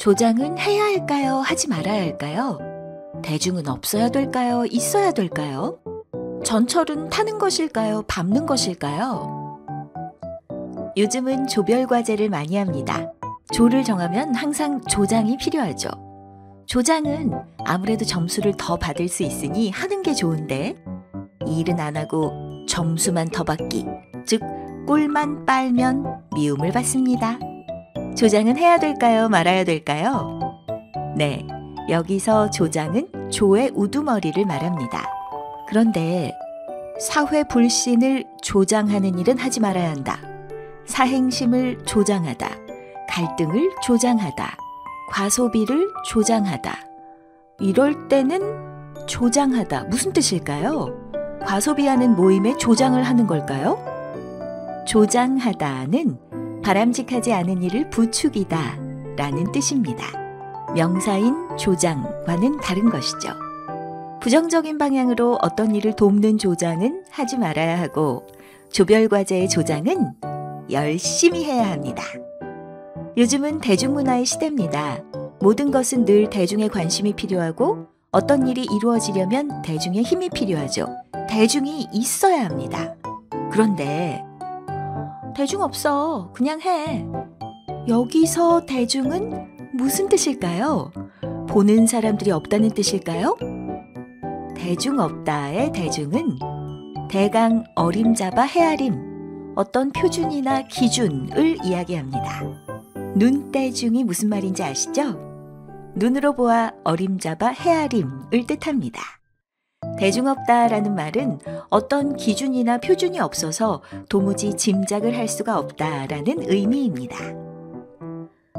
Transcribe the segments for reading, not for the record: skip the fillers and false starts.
조장은 해야 할까요? 하지 말아야 할까요? 대중은 없어야 될까요? 있어야 될까요? 전철은 타는 것일까요? 밟는 것일까요? 요즘은 조별 과제를 많이 합니다. 조를 정하면 항상 조장이 필요하죠. 조장은 아무래도 점수를 더 받을 수 있으니 하는 게 좋은데 일은 안 하고 점수만 더 받기, 즉 꼴만 빨면 미움을 받습니다. 조장은 해야 될까요? 말아야 될까요? 네, 여기서 조장은 조의 우두머리를 말합니다. 그런데 사회 불신을 조장하는 일은 하지 말아야 한다. 사행심을 조장하다. 갈등을 조장하다. 과소비를 조장하다. 이럴 때는 조장하다. 무슨 뜻일까요? 과소비하는 모임에 조장을 하는 걸까요? 조장하다는 바람직하지 않은 일을 부추기다 라는 뜻입니다. 명사인 조장과는 다른 것이죠. 부정적인 방향으로 어떤 일을 돕는 조장은 하지 말아야 하고 조별과제의 조장은 열심히 해야 합니다. 요즘은 대중문화의 시대입니다. 모든 것은 늘 대중의 관심이 필요하고 어떤 일이 이루어지려면 대중의 힘이 필요하죠. 대중이 있어야 합니다. 그런데 대중 없어. 그냥 해. 여기서 대중은 무슨 뜻일까요? 보는 사람들이 없다는 뜻일까요? 대중 없다의 대중은 대강 어림잡아 헤아림, 어떤 표준이나 기준을 이야기합니다. 눈대중이 무슨 말인지 아시죠? 눈으로 보아 어림잡아 헤아림을 뜻합니다. 대중 없다라는 말은 어떤 기준이나 표준이 없어서 도무지 짐작을 할 수가 없다라는 의미입니다.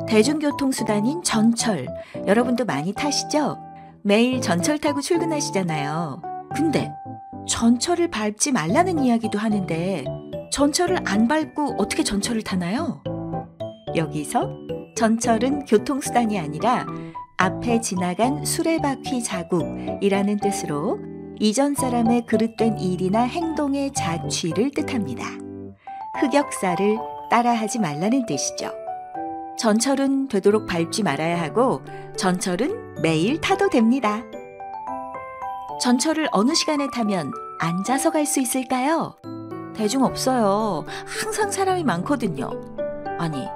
대중교통수단인 전철, 여러분도 많이 타시죠? 매일 전철 타고 출근하시잖아요. 근데 전철을 밟지 말라는 이야기도 하는데 전철을 안 밟고 어떻게 전철을 타나요? 여기서 전철은 교통수단이 아니라 앞에 지나간 수레바퀴 자국이라는 뜻으로 이전 사람의 그릇된 일이나 행동의 자취를 뜻합니다. 흑역사를 따라하지 말라는 뜻이죠. 전철은 되도록 밟지 말아야 하고 전철은 매일 타도 됩니다. 전철을 어느 시간에 타면 앉아서 갈 수 있을까요? 대중 없어요. 항상 사람이 많거든요. 아니,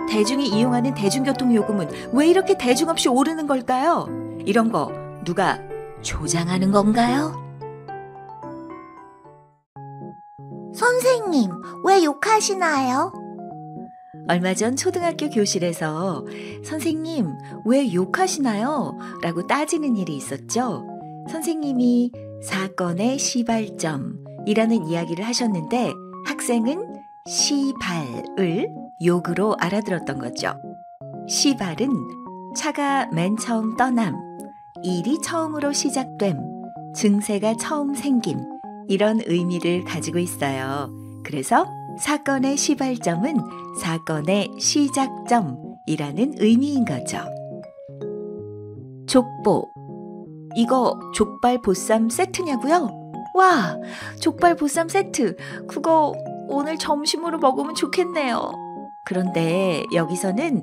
대중이 이용하는 대중교통 요금은 왜 이렇게 대중 없이 오르는 걸까요? 이런 거 누가 조장하는 건가요? 선생님, 왜 욕하시나요? 얼마 전 초등학교 교실에서 선생님, 왜 욕하시나요? 라고 따지는 일이 있었죠. 선생님이 사건의 시발점이라는 이야기를 하셨는데 학생은 시발을 욕으로 알아들었던 거죠. 시발은 차가 맨 처음 떠남, 일이 처음으로 시작됨, 증세가 처음 생김 이런 의미를 가지고 있어요. 그래서 사건의 시발점은 사건의 시작점이라는 의미인 거죠. 족보, 이거 족발 보쌈 세트냐고요? 와, 족발 보쌈 세트, 그거 오늘 점심으로 먹으면 좋겠네요. 그런데 여기서는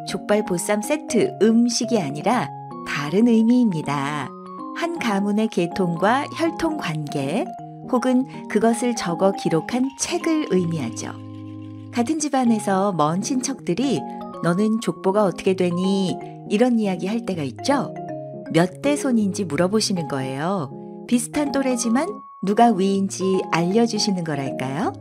족발 보쌈 세트 음식이 아니라 다른 의미입니다. 한 가문의 계통과 혈통 관계 혹은 그것을 적어 기록한 책을 의미하죠. 같은 집안에서 먼 친척들이 너는 족보가 어떻게 되니? 이런 이야기 할 때가 있죠. 몇 대 손인지 물어보시는 거예요. 비슷한 또래지만 누가 위인지 알려주시는 거랄까요?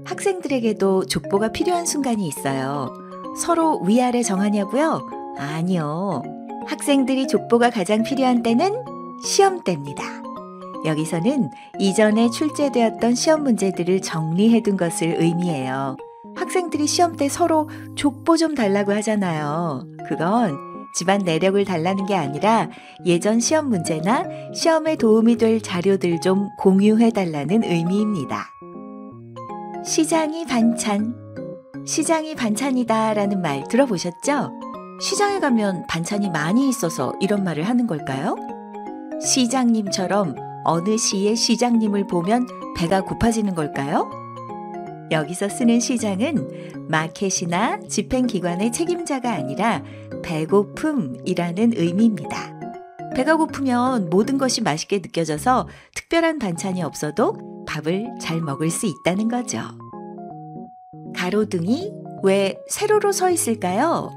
학생들에게도 족보가 필요한 순간이 있어요. 서로 위아래 정하냐고요? 아니요. 학생들이 족보가 가장 필요한 때는 시험 때입니다. 여기서는 이전에 출제되었던 시험 문제들을 정리해둔 것을 의미해요. 학생들이 시험 때 서로 족보 좀 달라고 하잖아요. 그건 집안 내력을 달라는 게 아니라 예전 시험 문제나 시험에 도움이 될 자료들 좀 공유해달라는 의미입니다. 시장이 반찬, 시장이 반찬이다 라는 말 들어보셨죠? 시장에 가면 반찬이 많이 있어서 이런 말을 하는 걸까요? 시장님처럼 어느 시의 시장님을 보면 배가 고파지는 걸까요? 여기서 쓰는 시장은 마켓이나 집행기관의 책임자가 아니라 배고픔이라는 의미입니다. 배가 고프면 모든 것이 맛있게 느껴져서 특별한 반찬이 없어도 밥을 잘 먹을 수 있다는 거죠. 가로등이 왜 세로로 서 있을까요?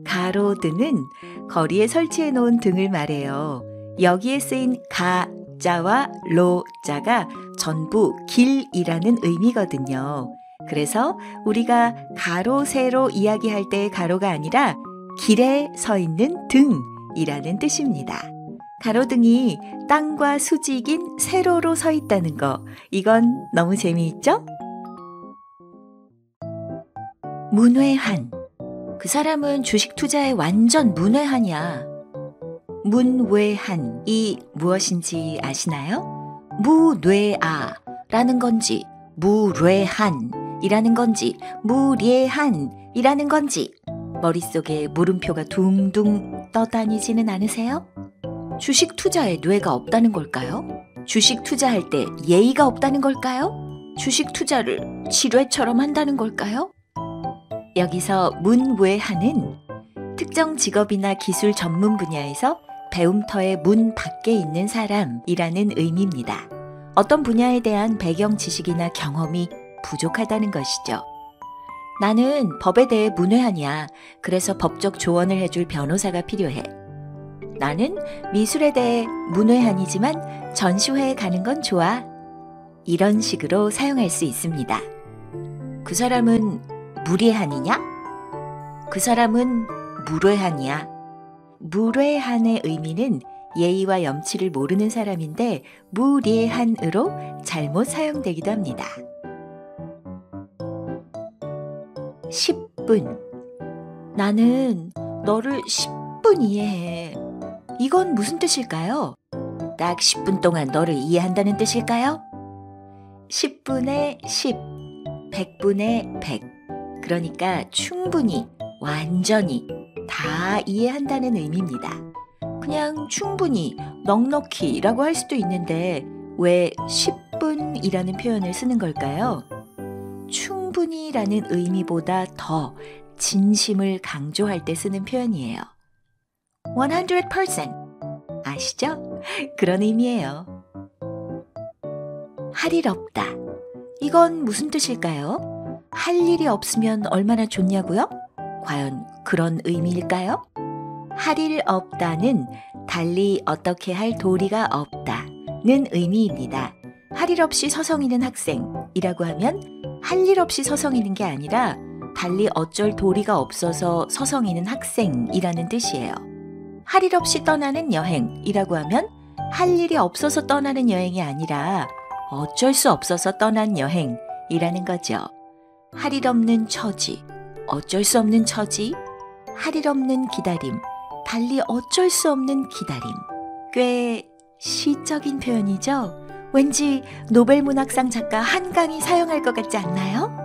가로등은 거리에 설치해 놓은 등을 말해요. 여기에 쓰인 가자와 로자가 전부 길이라는 의미거든요. 그래서 우리가 가로, 세로 이야기할 때의 가로가 아니라 길에 서 있는 등이라는 뜻입니다. 가로등이 땅과 수직인 세로로 서 있다는 거, 이건 너무 재미있죠? 문외한. 그 사람은 주식 투자에 완전 문외한이야. 문외한이 무엇인지 아시나요? 무뇌아라는 건지, 무례한이라는 건지, 무례한이라는 건지 머릿속에 물음표가 둥둥 떠다니지는 않으세요? 주식 투자에 뇌가 없다는 걸까요? 주식 투자할 때 예의가 없다는 걸까요? 주식 투자를 지뢰처럼 한다는 걸까요? 여기서 문외한은 특정 직업이나 기술 전문 분야에서 배움터의 문 밖에 있는 사람이라는 의미입니다. 어떤 분야에 대한 배경 지식이나 경험이 부족하다는 것이죠. 나는 법에 대해 문외한이야. 그래서 법적 조언을 해줄 변호사가 필요해. 나는 미술에 대해 문외한이지만 전시회에 가는 건 좋아. 이런 식으로 사용할 수 있습니다. 그 사람은 무례한이냐? 그 사람은 무례한이야. 무례한의 의미는 예의와 염치를 모르는 사람인데 무례한으로 잘못 사용되기도 합니다. 10분. 나는 너를 10분 이해해. 이건 무슨 뜻일까요? 딱 10분 동안 너를 이해한다는 뜻일까요? 10분의 10, 100분의 100. 그러니까 충분히, 완전히 다 이해한다는 의미입니다. 그냥 충분히, 넉넉히라고 할 수도 있는데 왜 10분이라는 표현을 쓰는 걸까요? 충분히라는 의미보다 더 진심을 강조할 때 쓰는 표현이에요. 100%. 아시죠? 그런 의미예요. 할 일 없다. 이건 무슨 뜻일까요? 할 일이 없으면 얼마나 좋냐고요? 과연 그런 의미일까요? 할 일 없다는 달리 어떻게 할 도리가 없다는 의미입니다. 할 일 없이 서성이는 학생이라고 하면 할 일 없이 서성이는 게 아니라 달리 어쩔 도리가 없어서 서성이는 학생이라는 뜻이에요. 할 일 없이 떠나는 여행이라고 하면 할 일이 없어서 떠나는 여행이 아니라 어쩔 수 없어서 떠난 여행이라는 거죠. 할 일 없는 처지, 어쩔 수 없는 처지, 할 일 없는 기다림, 달리 어쩔 수 없는 기다림. 꽤 시적인 표현이죠? 왠지 노벨문학상 작가 한강이 사용할 것 같지 않나요?